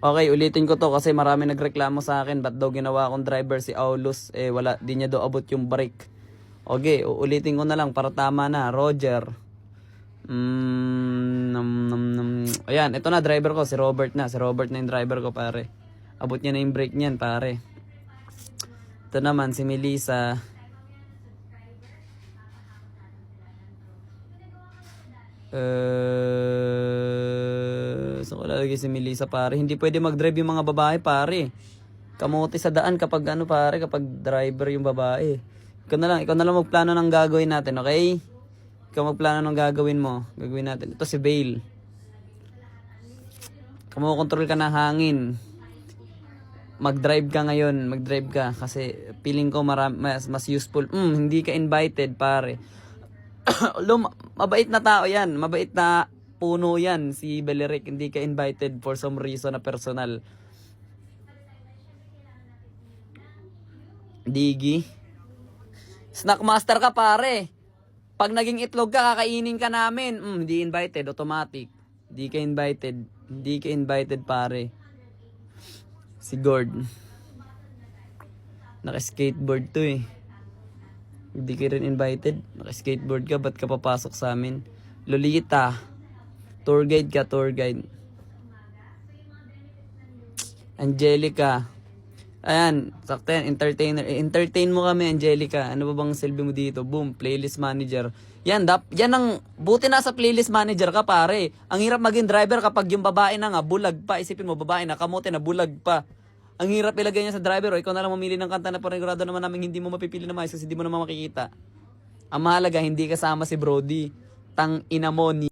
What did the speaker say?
Okay, ulitin ko to kasi marami nagreklamo sa akin. Ba't daw ginawa akong driver si Aulus? Eh, wala, di niya daw abot yung brake. Okay, ulitin ko na lang para tama na. Roger. Ayan, ito na driver ko. Si Robert na. Si Robert na yung driver ko, pare. Abot niya na yung brake niyan, pare. Ito naman, si Melissa. So, ko lalagay si Melissa, pare. Hindi pwede mag-drive yung mga babae, pare. Kamote sa daan kapag ano, pare, kapag driver yung babae. Ikaw na lang magplano ng gagawin natin, okay? Ikaw magplano ng gagawin mo. Gagawin natin. Ito si Bale. Kumukontrol ka ng hangin. Mag-drive ka ngayon. Mag-drive ka. Kasi feeling ko mas useful. Hindi ka invited, pare. Mabait na tao yan. Mabait na puno yan. Si Beleric. Hindi ka invited for some reason na personal. Digi. Snack master ka, pare. Pag naging itlog ka, kakainin ka namin. Hindi invited, automatic. Hindi ka invited. Hindi ka invited, pare. Si Gord. Naka-skateboard to eh. Hindi ka rin invited. Naka-skateboard ka, ba't ka papasok sa amin? Lolita. Tour guide ka, tour guide. Angelica. Ayan, sakto yan, entertainer. Entertain mo kami, Angelica. Ano ba bang silbi mo dito? Boom, playlist manager. Yan ang, buti na sa playlist manager ka, pare. Ang hirap maging driver kapag yung babae na nga, bulag pa. Isipin mo, babae na, kamote na, bulag pa. Ang hirap ilagay niya sa driver. O, ikaw na lang mamili ng kanta na panigurado naman namin hindi mo mapipili na maayos kasi hindi mo naman makikita. Ang mahalaga, hindi kasama si Brody. Tang ina mo ni